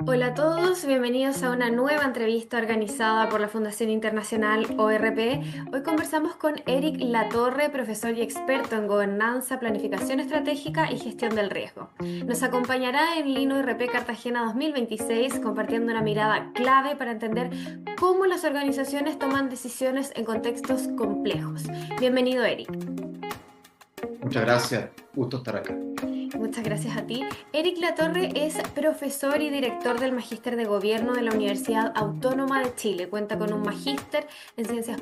Hola a todos, bienvenidos a una nueva entrevista organizada por la Fundación Internacional ORP. Hoy conversamos con Eric Latorre, profesor y experto en gobernanza, planificación estratégica y gestión del riesgo. Nos acompañará en Lino RP Cartagena 2026, compartiendo una mirada clave para entender cómo las organizaciones toman decisiones en contextos complejos. Bienvenido, Eric. Muchas gracias, gusto estar acá. Muchas gracias a ti. Eric Latorre es profesor y director del Magíster de Gobierno de la Universidad Autónoma de Chile. Cuenta con un magíster en Ciencias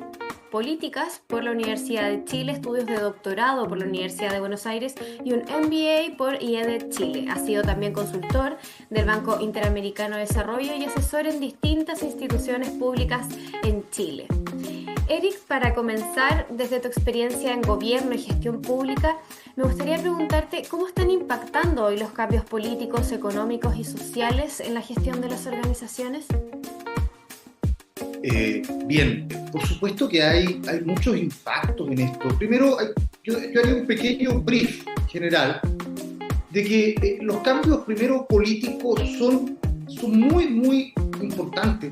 Políticas por la Universidad de Chile, estudios de doctorado por la Universidad de Buenos Aires y un MBA por IED Chile. Ha sido también consultor del Banco Interamericano de Desarrollo y asesor en distintas instituciones públicas en Chile. Eric, para comenzar, desde tu experiencia en gobierno y gestión pública, me gustaría preguntarte cómo están impactando hoy los cambios políticos, económicos y sociales en la gestión de las organizaciones. Bien, por supuesto que hay muchos impactos en esto. Primero, yo haría un pequeño brief general de que los cambios primero políticos son muy, muy importantes.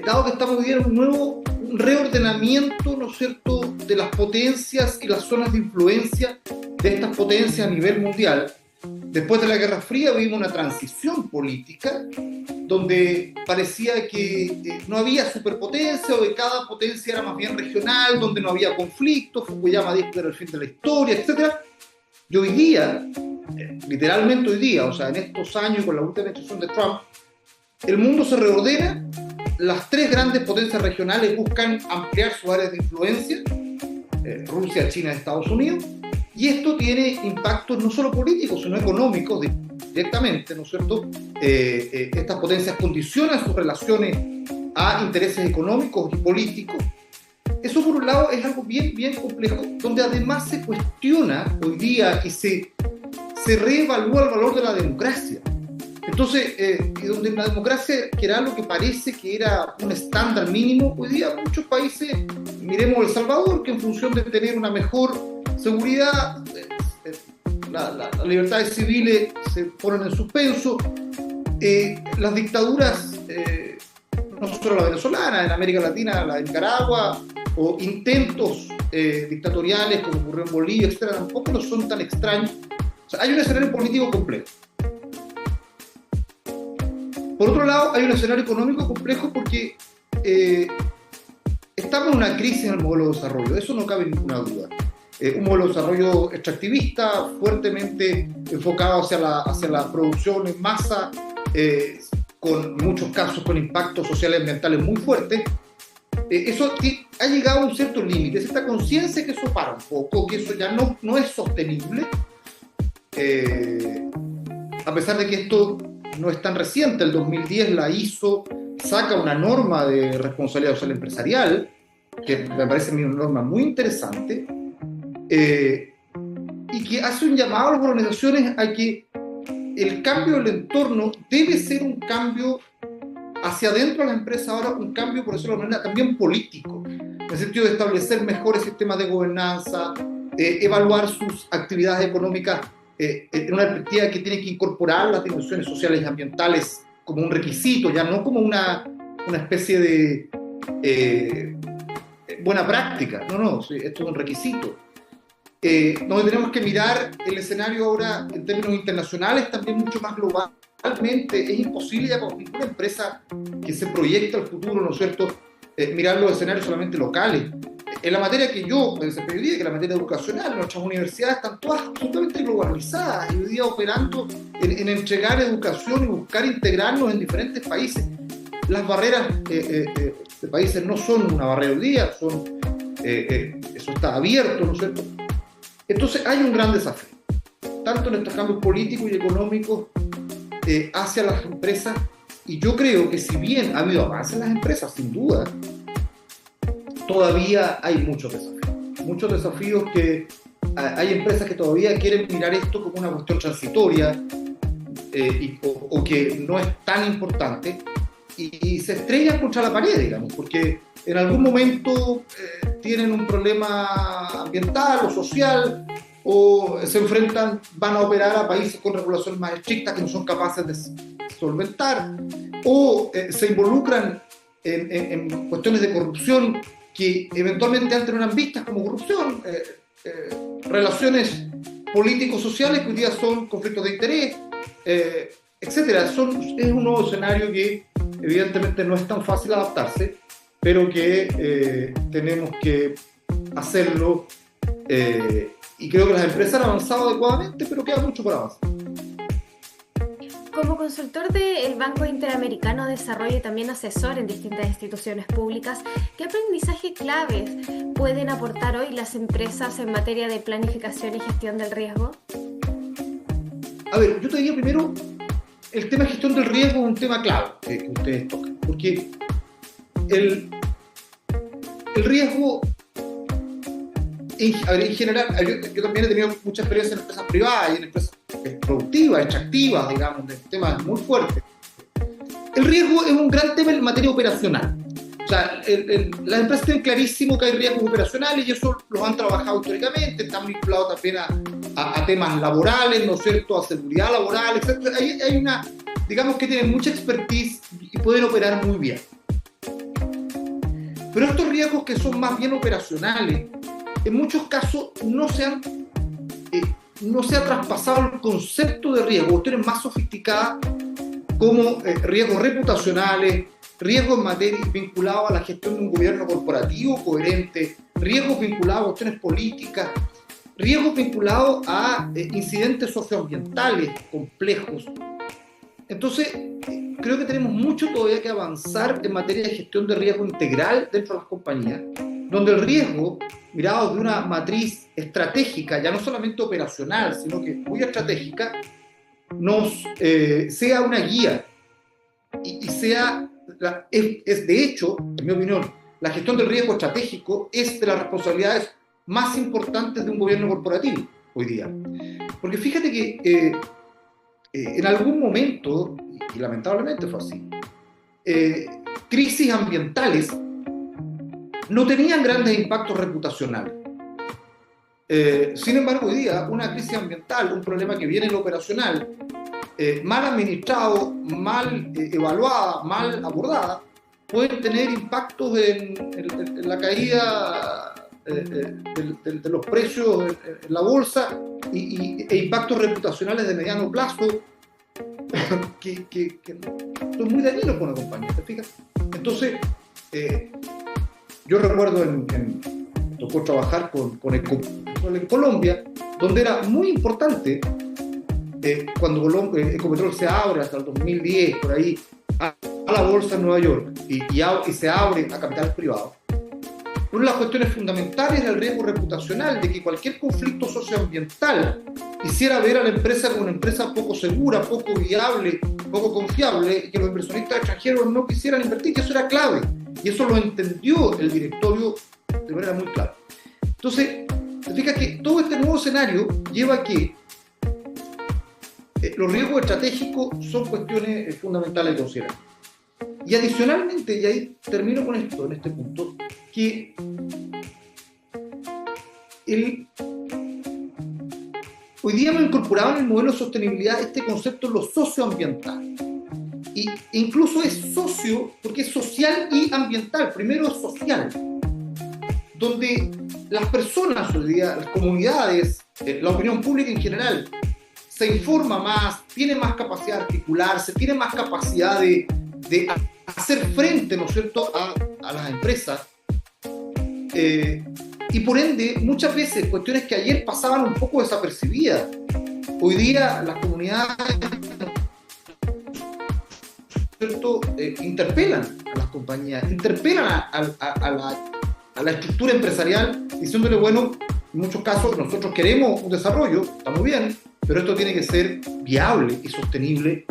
Dado que estamos viviendo un reordenamiento, ¿no es cierto?, de las potencias y las zonas de influencia de estas potencias a nivel mundial. Después de la Guerra Fría vimos una transición política donde parecía que no había superpotencia o que cada potencia era más bien regional, donde no había conflictos, Fukuyama dijo que era el fin de la historia, etc. Y hoy día, literalmente hoy día, o sea, en estos años con la última administración de Trump, el mundo se reordena, las tres grandes potencias regionales buscan ampliar sus áreas de influencia, Rusia, China y Estados Unidos, y esto tiene impactos no solo políticos, sino económicos directamente, ¿no es cierto? Estas potencias condicionan sus relaciones a intereses económicos y políticos. Eso, por un lado, es algo bien, bien complejo, donde además se cuestiona hoy día y se reevalúa el valor de la democracia. Entonces, y donde la democracia, que era algo que parece que era un estándar mínimo, hoy día muchos países, miremos El Salvador, que en función de tener una mejor seguridad, las libertades civiles se ponen en suspenso, las dictaduras, no solo la venezolana, en América Latina, la de Nicaragua, o intentos dictatoriales como ocurrió en Bolivia, etcétera, tampoco no son tan extraños. O sea, hay un escenario político complejo. Por otro lado, hay un escenario económico complejo porque estamos en una crisis en el modelo de desarrollo, eso no cabe ninguna duda. Un modelo de desarrollo extractivista, fuertemente enfocado hacia la producción en masa, con muchos casos con impactos sociales y ambientales muy fuertes. Eso ha llegado a un cierto límite, esta conciencia que eso para un poco, que eso ya no es sostenible, a pesar de que esto no es tan reciente. El 2010 la ISO saca una norma de responsabilidad social empresarial, que me parece una norma muy interesante, y que hace un llamado a las organizaciones a que el cambio del entorno debe ser un cambio hacia adentro de la empresa, ahora un cambio, por decirlo de alguna manera, también político, en el sentido de establecer mejores sistemas de gobernanza, evaluar sus actividades económicas en una perspectiva que tiene que incorporar las dimensiones sociales y ambientales como un requisito, ya no como una especie de buena práctica, no, sí, esto es un requisito. Donde tenemos que mirar el escenario ahora en términos internacionales, también mucho más globalmente. Es imposible ya con ninguna empresa que se proyecta al futuro, ¿no es cierto?, mirar los escenarios solamente locales. En la materia que yo me desempeñé, que es la materia educacional, nuestras universidades están todas absolutamente globalizadas y hoy día operando en entregar educación y buscar integrarnos en diferentes países. Las barreras de países no son una barrera hoy día, eso está abierto, ¿no es cierto? Entonces hay un gran desafío, tanto en estos cambios políticos y económicos hacia las empresas, y yo creo que si bien ha habido avances en las empresas, sin duda, todavía hay muchos desafíos que hay empresas que todavía quieren mirar esto como una cuestión transitoria o que no es tan importante y se estrellan contra la pared, digamos, porque en algún momento tienen un problema ambiental o social o se enfrentan, van a operar a países con regulaciones más estrictas que no son capaces de solventar, o se involucran en cuestiones de corrupción que eventualmente antes no eran vistas como corrupción, relaciones político-sociales que hoy día son conflictos de interés, etcétera. Es un nuevo escenario que evidentemente no es tan fácil adaptarse, pero que tenemos que hacerlo, y creo que las empresas han avanzado adecuadamente, pero queda mucho por avanzar. Como consultor del Banco Interamericano de Desarrollo y también asesor en distintas instituciones públicas, ¿qué aprendizaje claves pueden aportar hoy las empresas en materia de planificación y gestión del riesgo? A ver, yo te diría primero, el tema de gestión del riesgo es un tema clave que ustedes tocan, porque el riesgo, en general, yo también he tenido mucha experiencia en empresas privadas y en empresas productivas, extractivas, digamos, de temas muy fuertes. El riesgo es un gran tema en materia operacional. O sea, las empresas tienen clarísimo que hay riesgos operacionales y eso los han trabajado históricamente, están vinculados también a temas laborales, ¿no es cierto?, a seguridad laboral, etc. Hay una, digamos que tienen mucha expertise y pueden operar muy bien. Pero estos riesgos que son más bien operacionales, en muchos casos no se ha traspasado el concepto de riesgo, cuestiones más sofisticadas como riesgos reputacionales, riesgos en materia vinculados a la gestión de un gobierno corporativo coherente, riesgos vinculados a cuestiones políticas, riesgos vinculados a incidentes socioambientales complejos. Entonces, creo que tenemos mucho todavía que avanzar en materia de gestión de riesgo integral dentro de las compañías, donde el riesgo, mirado de una matriz estratégica, ya no solamente operacional, sino que muy estratégica, nos sea una guía y sea, es de hecho, en mi opinión, la gestión del riesgo estratégico es de las responsabilidades más importantes de un gobierno corporativo hoy día. Porque fíjate que en algún momento, y lamentablemente fue así, crisis ambientales no tenían grandes impactos reputacionales. Sin embargo, hoy día, una crisis ambiental, un problema que viene en lo operacional, mal administrado, mal evaluada, mal abordada, pueden tener impactos en la caída de los precios en la bolsa e impactos reputacionales de mediano plazo que son muy dañinos para una compañía, ¿te fijas? Entonces, yo recuerdo tocó trabajar con Ecopetrol en Colombia, donde era muy importante cuando Ecopetrol se abre hasta el 2010, por ahí, a la bolsa en Nueva York y se abre a capitales privados. Una de las cuestiones fundamentales era el riesgo reputacional de que cualquier conflicto socioambiental hiciera ver a la empresa como una empresa poco segura, poco viable, poco confiable, y que los inversionistas extranjeros no quisieran invertir, que eso era clave. Y eso lo entendió el directorio de manera muy clara. Entonces, te fijas que todo este nuevo escenario lleva a que los riesgos estratégicos son cuestiones fundamentales de considerar. Y adicionalmente, y ahí termino con esto, en este punto, que hoy día hemos incorporado en el modelo de sostenibilidad este concepto de lo socioambiental. E incluso es socio, porque es social y ambiental. Primero es social, donde las personas hoy día, las comunidades, la opinión pública en general, se informa más, tiene más capacidad de articularse, tiene más capacidad de hacer frente, ¿no es cierto?, a las empresas. Y por ende, muchas veces cuestiones que ayer pasaban un poco desapercibidas, hoy día las comunidades, ¿cierto?, interpelan a las compañías, interpelan a la estructura empresarial, diciéndole, bueno, en muchos casos nosotros queremos un desarrollo, está muy bien, pero esto tiene que ser viable y sostenible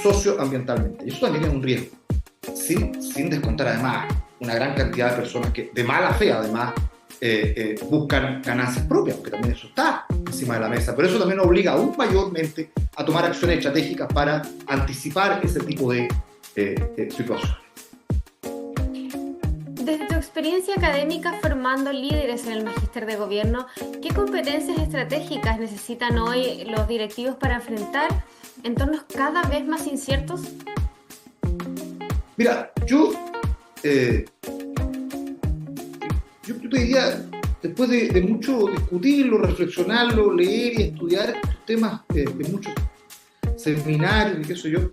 socioambientalmente. Y eso también es un riesgo, sin descontar además una gran cantidad de personas que de mala fe además buscan ganancias propias, porque también eso está encima de la mesa, pero eso también obliga aún mayormente a tomar acciones estratégicas para anticipar ese tipo de situaciones. Desde tu experiencia académica formando líderes en el Magíster de Gobierno, ¿qué competencias estratégicas necesitan hoy los directivos para enfrentar entornos cada vez más inciertos? Mira, yo te diría, después de mucho discutirlo, reflexionarlo, leer y estudiar estos temas de muchos seminarios y qué sé yo,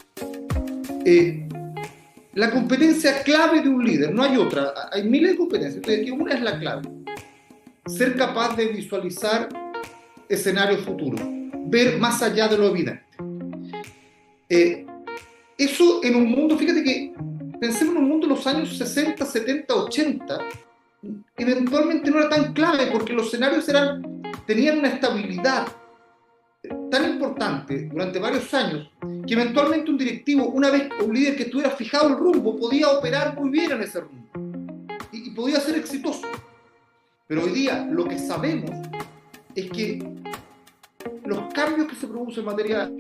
la competencia clave de un líder, no hay otra, hay miles de competencias, entonces aquí una es la clave, ser capaz de visualizar escenarios futuros, ver más allá de lo evidente. Eso en un mundo, fíjate que pensemos en un mundo de los años 60, 70, 80, eventualmente no era tan clave porque los escenarios tenían una estabilidad tan importante durante varios años que eventualmente un directivo, un líder que estuviera fijado el rumbo, podía operar muy bien en ese rumbo y podía ser exitoso. Pero hoy día lo que sabemos es que los cambios que se producen en materia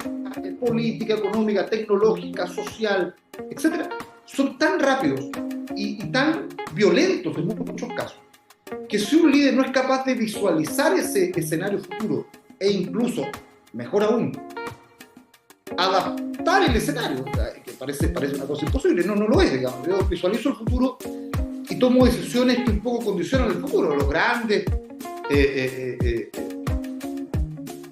política, económica, tecnológica, social, etcétera, son tan rápidos y tan violentos en muchos casos, que si un líder no es capaz de visualizar ese escenario futuro e incluso, mejor aún, adaptar el escenario, que parece una cosa imposible, no lo es, digamos. Yo visualizo el futuro y tomo decisiones que un poco condicionan el futuro. Los grandes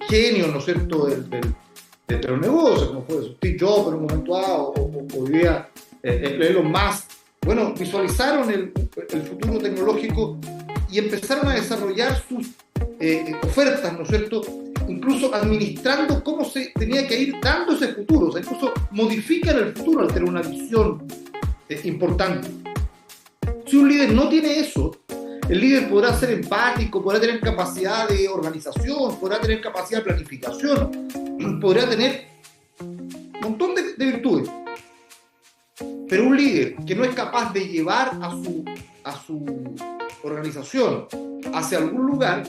genios, ¿no es cierto?, de los negocios, como fue Steve Jobs en un momento dado, o hoy día Elon Musk, bueno, visualizaron el futuro tecnológico y empezaron a desarrollar sus ofertas, ¿no es cierto?, incluso administrando cómo se tenía que ir dando ese futuro, o sea, incluso modifican el futuro al tener una visión importante. Si un líder no tiene eso, el líder podrá ser empático, podrá tener capacidad de organización, podrá tener capacidad de planificación, podrá tener un montón de virtudes. Pero un líder que no es capaz de llevar a su organización hacia algún lugar,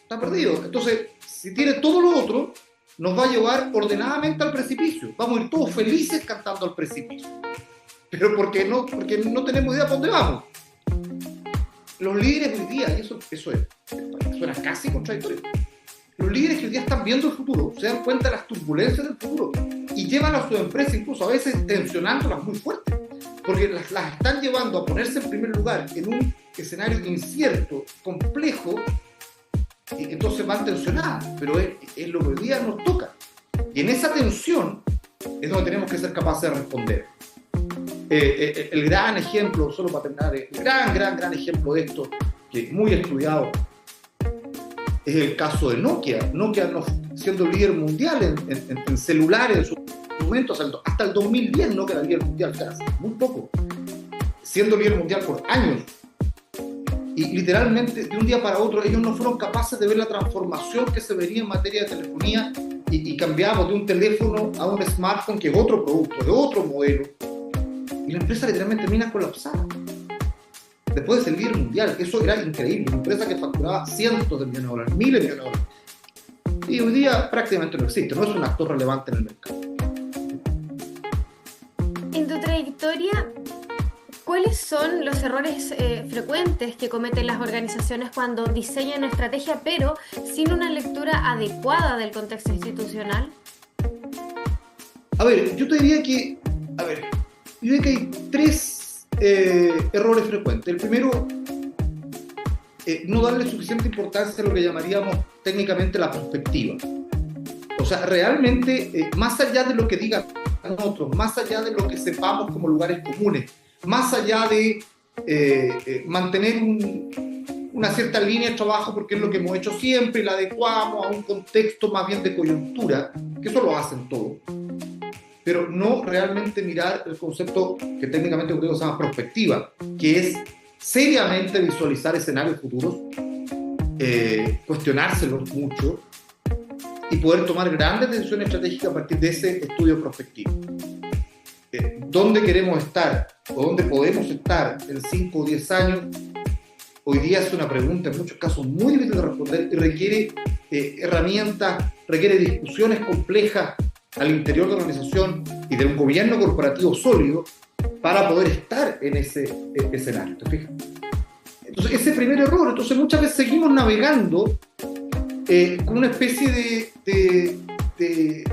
está perdido. Entonces, si tiene todo lo otro, nos va a llevar ordenadamente al precipicio. Vamos a ir todos felices cantando al precipicio. Pero porque no tenemos idea para dónde vamos. Los líderes hoy día, y eso suena casi contradictorio, los líderes que hoy día están viendo el futuro, se dan cuenta de las turbulencias del futuro y llevan a su empresa incluso a veces tensionándolas muy fuerte, porque las están llevando a ponerse en primer lugar en un escenario incierto, complejo, y entonces van tensionadas, pero es lo que hoy día nos toca. Y en esa tensión es donde tenemos que ser capaces de responder. El gran ejemplo, solo para terminar, el gran ejemplo de esto, que es muy estudiado, es el caso de Nokia. Nokia siendo líder mundial en celulares en su momento, hasta el 2010 Nokia era líder mundial, casi, muy poco, siendo líder mundial por años. Y literalmente, de un día para otro, ellos no fueron capaces de ver la transformación que se venía en materia de telefonía y cambiamos de un teléfono a un smartphone, que es otro producto, de otro modelo. Y la empresa literalmente termina colapsada. Después de ser líder mundial, eso era increíble. Una empresa que facturaba cientos de millones de dólares, miles de millones de dólares. Y hoy día prácticamente no existe, no es un actor relevante en el mercado. En tu trayectoria, ¿cuáles son los errores frecuentes que cometen las organizaciones cuando diseñan estrategia, pero sin una lectura adecuada del contexto institucional? A ver, yo diría que hay tres errores frecuentes. El primero, no darle suficiente importancia a lo que llamaríamos técnicamente la perspectiva. O sea, realmente, más allá de lo que digan otros, más allá de lo que sepamos como lugares comunes, más allá de mantener una cierta línea de trabajo porque es lo que hemos hecho siempre y la adecuamos a un contexto más bien de coyuntura, que eso lo hacen todos, pero no realmente mirar el concepto que técnicamente se llama perspectiva, que es seriamente visualizar escenarios futuros, cuestionárselos mucho y poder tomar grandes decisiones estratégicas a partir de ese estudio prospectivo. ¿Dónde queremos estar o dónde podemos estar en 5 o 10 años? Hoy día es una pregunta en muchos casos muy difícil de responder y requiere herramientas, requiere discusiones complejas al interior de la organización y de un gobierno corporativo sólido para poder estar en ese escenario. ¿Te fijas? Entonces, ese primer error. Entonces, muchas veces seguimos navegando con una especie de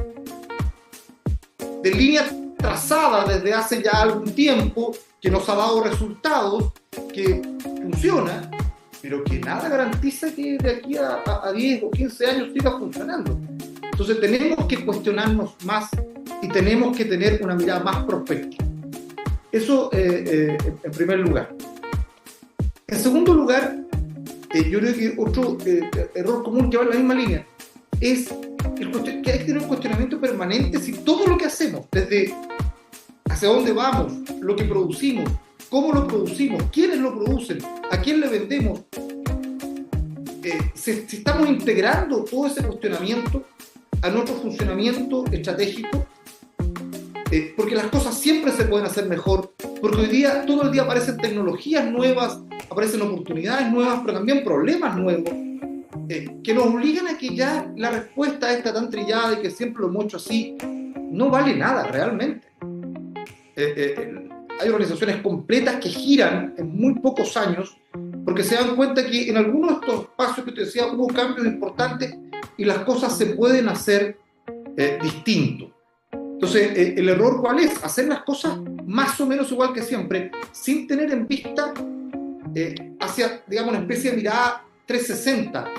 de línea trazada desde hace ya algún tiempo, que nos ha dado resultados, que funciona, pero que nada garantiza que de aquí a 10 o 15 años siga funcionando. Entonces tenemos que cuestionarnos más y tenemos que tener una mirada más prospectiva. Eso en primer lugar. En segundo lugar, yo creo que otro error común que va en la misma línea es que hay que tener un cuestionamiento permanente si todo lo que hacemos, desde hacia dónde vamos, lo que producimos, cómo lo producimos, quiénes lo producen, a quién le vendemos, si estamos integrando todo ese cuestionamiento a nuestro funcionamiento estratégico, porque las cosas siempre se pueden hacer mejor, porque hoy día, todo el día aparecen tecnologías nuevas, aparecen oportunidades nuevas, pero también problemas nuevos, que nos obligan a que ya la respuesta esta tan trillada de que siempre lo hemos hecho así, no vale nada realmente. Hay organizaciones completas que giran en muy pocos años porque se dan cuenta que en algunos de estos espacios que te decía hubo cambios importantes y las cosas se pueden hacer distinto. Entonces, ¿el error cuál es? Hacer las cosas más o menos igual que siempre, sin tener en vista hacia, digamos, una especie de mirada 360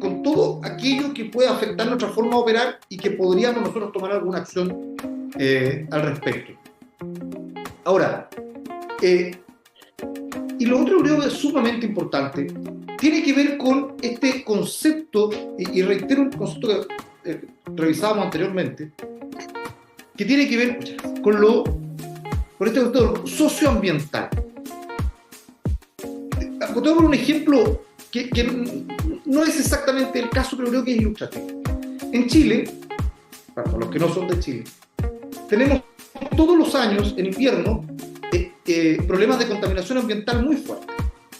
con todo aquello que puede afectar nuestra forma de operar y que podríamos nosotros tomar alguna acción al respecto. Ahora, y lo otro creo que es sumamente importante, tiene que ver con este concepto, y reitero un concepto que revisábamos anteriormente, que tiene que ver con este concepto socioambiental. Te voy a poner un ejemplo que no es exactamente el caso, pero creo que es ilustrativo. En Chile, para los que no son de Chile, tenemos todos los años, en invierno, problemas de contaminación ambiental muy fuertes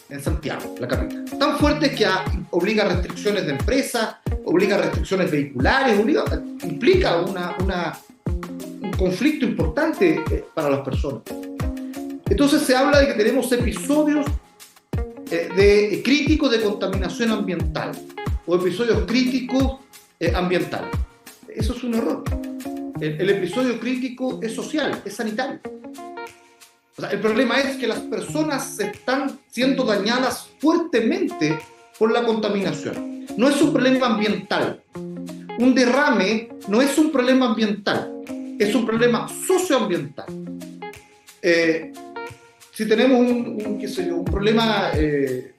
en Santiago, la capital. Tan fuertes que obliga a restricciones de empresas, obliga a restricciones vehiculares, implica un conflicto importante para las personas. Entonces se habla de que tenemos episodios críticos de contaminación ambiental o episodios críticos ambientales. Eso es un error. El episodio crítico es social, es sanitario. O sea, el problema es que las personas están siendo dañadas fuertemente por la contaminación. No es un problema ambiental. Un derrame no es un problema ambiental, es un problema socioambiental. Si tenemos un problema de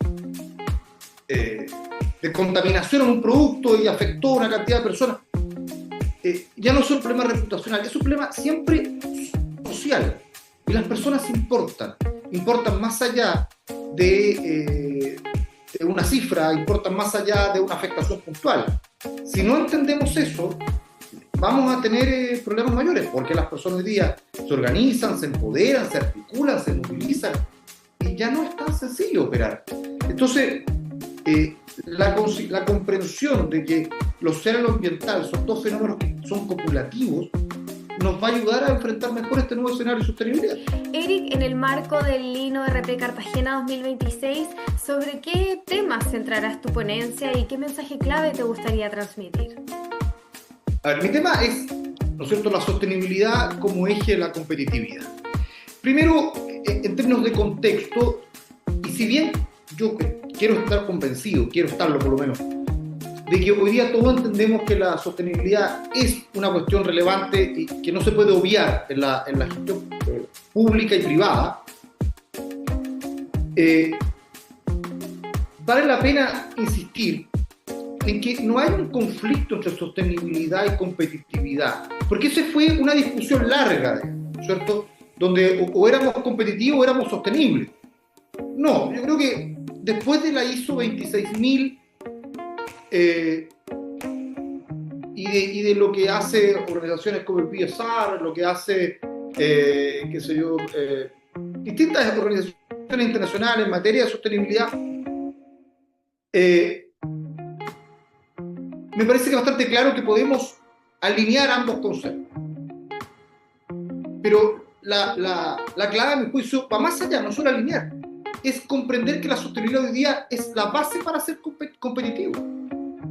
contaminación en un producto y afectó a una cantidad de personas, ya no es un problema reputacional, es un problema siempre social. Y las personas importan más allá de una cifra, importan más allá de una afectación puntual. Si no entendemos eso, vamos a tener problemas mayores, porque las personas hoy día se organizan, se empoderan, se articulan, se movilizan, y ya no es tan sencillo operar. Entonces, la comprensión de que lo social y lo ambiental son dos fenómenos que son copulativos nos va a ayudar a enfrentar mejor este nuevo escenario de sostenibilidad. Eric, en el marco del Lino RP Cartagena 2026, ¿sobre qué temas centrarás tu ponencia y qué mensaje clave te gustaría transmitir? A ver, mi tema es, ¿no es cierto?, la sostenibilidad como eje de la competitividad. Primero, en términos de contexto, y si bien yo quiero estar convencido, quiero estarlo por lo menos, de que hoy día todos entendemos que la sostenibilidad es una cuestión relevante y que no se puede obviar en la gestión pública y privada, vale la pena insistir en que no hay un conflicto entre sostenibilidad y competitividad, porque esa fue una discusión larga, ¿cierto?, donde o éramos competitivos o éramos sostenibles. No, yo creo que después de la ISO 26000 y de lo que hace organizaciones como el PSR, lo que hace, distintas organizaciones internacionales en materia de sostenibilidad, me parece que es bastante claro que podemos alinear ambos conceptos. Pero la clave, a mi juicio, va más allá, no solo alinear, es comprender que la sostenibilidad hoy día es la base para ser competitivo.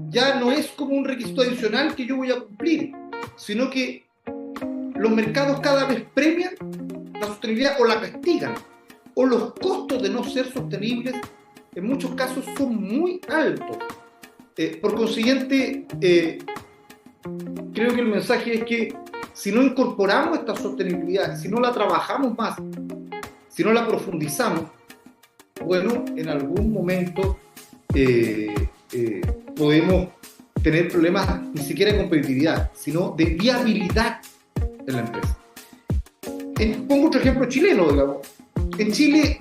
Ya no es como un requisito adicional que yo voy a cumplir, sino que los mercados cada vez premian la sostenibilidad o la castigan, o los costos de no ser sostenibles en muchos casos son muy altos. Por consiguiente, creo que el mensaje es que si no incorporamos esta sostenibilidad, si no la trabajamos más, si no la profundizamos, bueno, en algún momento podemos tener problemas ni siquiera de competitividad, sino de viabilidad en la empresa. Pongo otro ejemplo chileno, digamos. En Chile,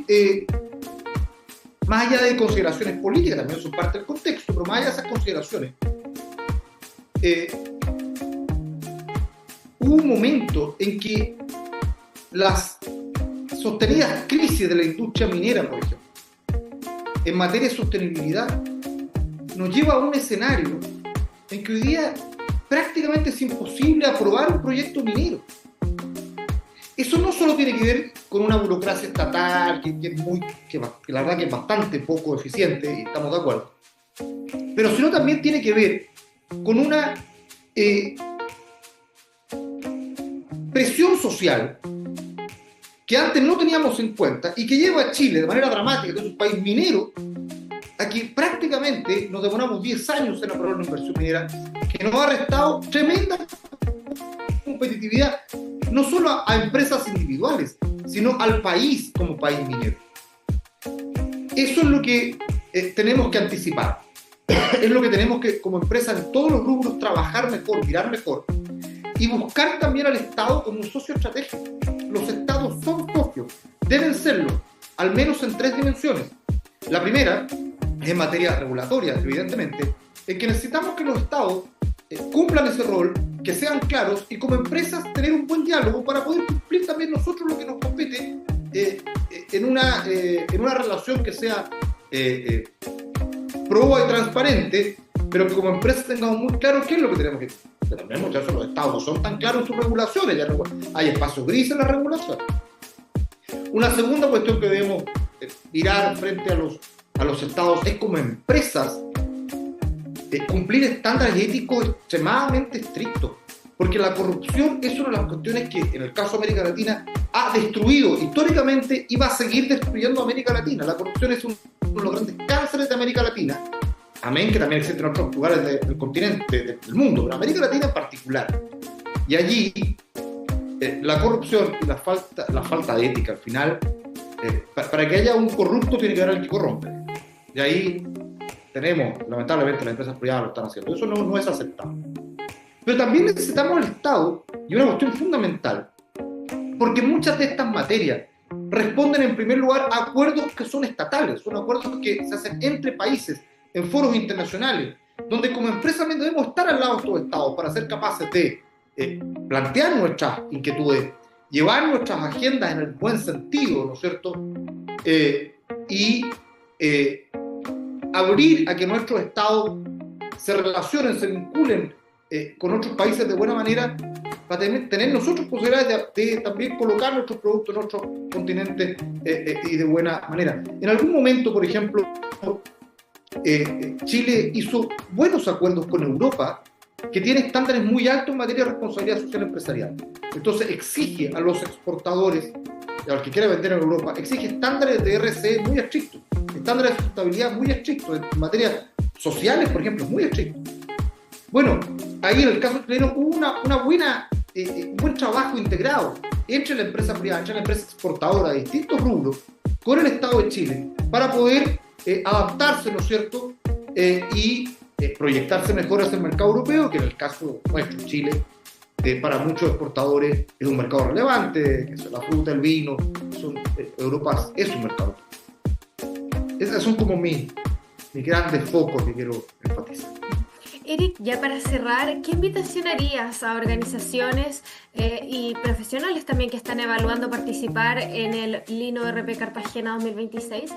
más allá de consideraciones políticas, también son parte del contexto, pero más allá de esas consideraciones, hubo un momento en que las sostenidas crisis de la industria minera, por ejemplo, en materia de sostenibilidad, nos lleva a un escenario en que hoy día prácticamente es imposible aprobar un proyecto minero. Eso no solo tiene que ver con una burocracia estatal que la verdad que es bastante poco eficiente, y estamos de acuerdo, pero sino también tiene que ver con una presión social que antes no teníamos en cuenta y que lleva a Chile de manera dramática, que es un país minero, a que prácticamente nos demoramos 10 años en aprobar una inversión minera que nos ha restado tremenda competitividad, no solo a empresas individuales, sino al país como país minero. Eso es lo que tenemos que anticipar. Es lo que tenemos que, como empresa, en todos los rubros, trabajar mejor, mirar mejor y buscar también al Estado como un socio estratégico. Los Estados son socios, deben serlo, al menos en 3 dimensiones. La primera es en materia regulatoria, evidentemente, en que necesitamos que los Estados cumplan ese rol, que sean claros y como empresas tener un buen diálogo para poder cumplir también nosotros lo que nos compete en una relación que sea proba y transparente, pero que como empresas tengamos muy claro qué es lo que tenemos que hacer. Pero también muchas veces los Estados no son tan claros en sus regulaciones, ya no, hay espacio gris en la regulación. Una segunda cuestión que debemos mirar frente a los Estados es como empresas cumplir estándares éticos extremadamente estrictos, porque la corrupción es una de las cuestiones que en el caso de América Latina ha destruido históricamente y va a seguir destruyendo a América Latina. La corrupción es uno de los grandes cánceres de América Latina, amén que también existen en otros lugares del continente, del mundo, pero América Latina en particular. Y allí la corrupción y la falta de ética al final, para que haya un corrupto tiene que haber alguien que corrompe. Y ahí tenemos, lamentablemente, las empresas privadas lo están haciendo. Eso no es aceptable. Pero también necesitamos al Estado, y una cuestión fundamental, porque muchas de estas materias responden en primer lugar a acuerdos que son estatales, son acuerdos que se hacen entre países, en foros internacionales, donde como empresas debemos estar al lado de estos Estados para ser capaces de plantear nuestras inquietudes, llevar nuestras agendas en el buen sentido, ¿no es cierto? Y abrir a que nuestros Estados se relacionen, se vinculen con otros países de buena manera, para tener nosotros posibilidades de también colocar nuestros productos en otros continentes y de buena manera. En algún momento, por ejemplo, Chile hizo buenos acuerdos con Europa, que tiene estándares muy altos en materia de responsabilidad social empresarial. Entonces exige a los exportadores, a los que quieren vender en Europa, exige estándares de RCE muy estrictos, estándares de sustentabilidad muy estrictos, en materias sociales, por ejemplo, muy estrictos. Bueno, ahí en el caso chileno hubo un buen trabajo integrado entre la empresa privada, entre la empresa exportadora de distintos rubros, con el Estado de Chile, para poder adaptarse, ¿no es cierto?, y proyectarse mejor hacia el mercado europeo, que en el caso nuestro, Chile, para muchos exportadores es un mercado relevante, que es la fruta, el vino, Europa es un mercado. Esos son como mis grandes focos que quiero enfatizar. Eric, ya para cerrar, ¿qué invitación harías a organizaciones y profesionales también que están evaluando participar en el Lean ORP Cartagena 2026?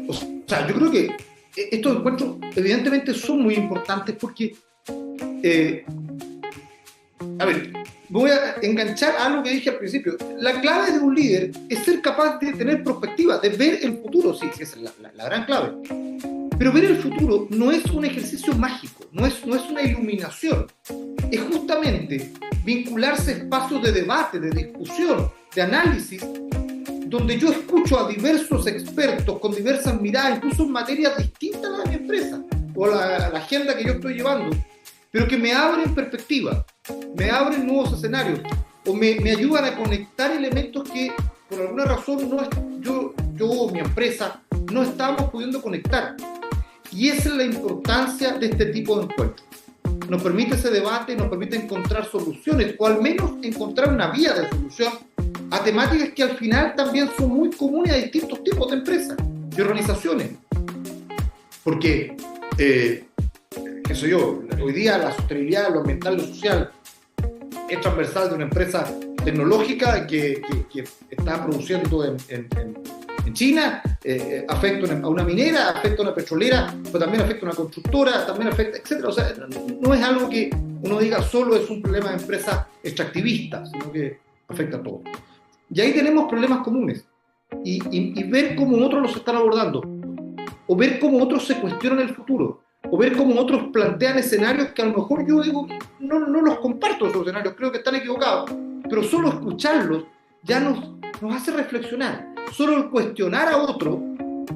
O sea, yo creo que estos encuentros evidentemente son muy importantes porque, voy a enganchar a algo que dije al principio. La clave de un líder es ser capaz de tener perspectiva, de ver el futuro, sí, esa es la gran clave. Pero ver el futuro no es un ejercicio mágico, no es una iluminación. Es justamente vincularse a espacios de debate, de discusión, de análisis, donde yo escucho a diversos expertos con diversas miradas, incluso en materias distintas a mi empresa o la agenda que yo estoy llevando, pero que me abren perspectiva, me abren nuevos escenarios o me ayudan a conectar elementos que por alguna razón yo o mi empresa no estamos pudiendo conectar. Y esa es la importancia de este tipo de encuentros. Nos permite ese debate, nos permite encontrar soluciones, o al menos encontrar una vía de solución a temáticas que al final también son muy comunes a distintos tipos de empresas y organizaciones. Porque, qué sé yo, hoy día la sostenibilidad, lo ambiental, lo social es transversal de una empresa tecnológica que está produciendo en China, afecta a una minera, afecta a una petrolera, pero también afecta a una constructora, también afecta, etc. O sea, no es algo que uno diga solo es un problema de empresas extractivistas, sino que afecta a todos. Y ahí tenemos problemas comunes. Y ver cómo otros los están abordando, o ver cómo otros se cuestionan el futuro, o ver cómo otros plantean escenarios que a lo mejor yo digo, no los comparto esos escenarios, creo que están equivocados, pero solo escucharlos ya nos hace reflexionar. Solo el cuestionar a otro,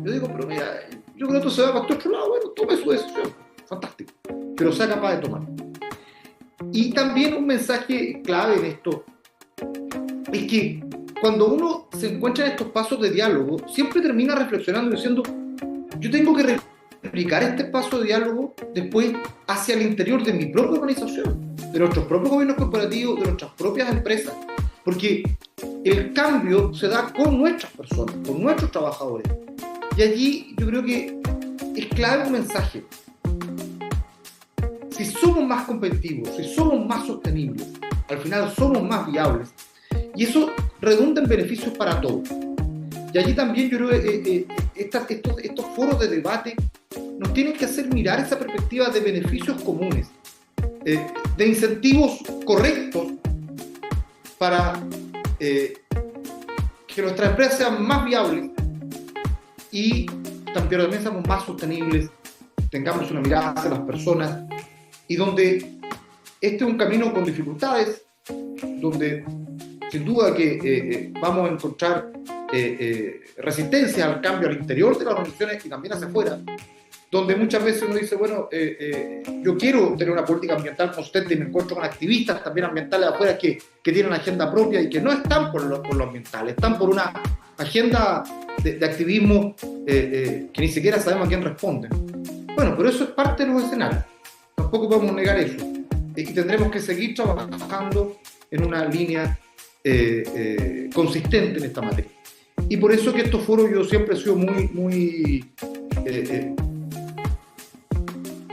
yo digo, pero mira, yo creo que esto se va para otro lado, bueno, tome su decisión, fantástico, pero sea capaz de tomar. Y también un mensaje clave en esto es que cuando uno se encuentra en estos pasos de diálogo, siempre termina reflexionando y diciendo, yo tengo que replicar este paso de diálogo después hacia el interior de mi propia organización, de nuestros propios gobiernos corporativos, de nuestras propias empresas, porque el cambio se da con nuestras personas, con nuestros trabajadores. Y allí yo creo que es clave un mensaje. Si somos más competitivos, si somos más sostenibles, al final somos más viables. Y eso redunda en beneficios para todos. Y allí también yo creo que estos foros de debate nos tienen que hacer mirar esa perspectiva de beneficios comunes, de incentivos correctos para que nuestras empresas sean más viables y también seamos más sostenibles, tengamos una mirada hacia las personas y donde este es un camino con dificultades, donde sin duda que vamos a encontrar resistencia al cambio al interior de las organizaciones y también hacia afuera, donde muchas veces uno dice, bueno, yo quiero tener una política ambiental consistente y me encuentro con activistas también ambientales afuera que tienen una agenda propia y que no están por lo ambiental, están por una agenda de activismo que ni siquiera sabemos a quién responden. Bueno, pero eso es parte de los escenarios, tampoco podemos negar eso, y tendremos que seguir trabajando en una línea consistente en esta materia. Y por eso que estos foros yo siempre he sido muy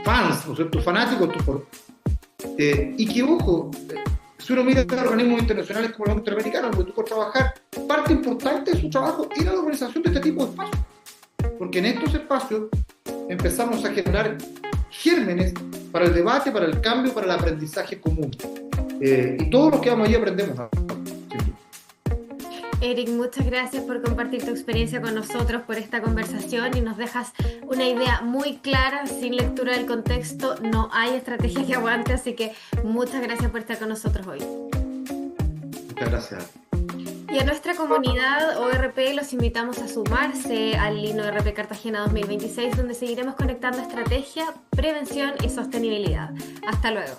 fans, ¿no es cierto?, fanáticos de estos foros. Y que, ojo, si uno mira a organismos internacionales como el Banco Interamericano, donde tú puedes trabajar, parte importante de su trabajo era la organización de este tipo de espacios. Porque en estos espacios empezamos a generar gérmenes para el debate, para el cambio, para el aprendizaje común. Y todos los que vamos allí aprendemos. Eric, muchas gracias por compartir tu experiencia con nosotros, por esta conversación y nos dejas una idea muy clara. Sin lectura del contexto no hay estrategia que aguante, así que muchas gracias por estar con nosotros hoy. Muchas gracias. Y a nuestra comunidad ORP los invitamos a sumarse al INORP Cartagena 2026, donde seguiremos conectando estrategia, prevención y sostenibilidad. Hasta luego.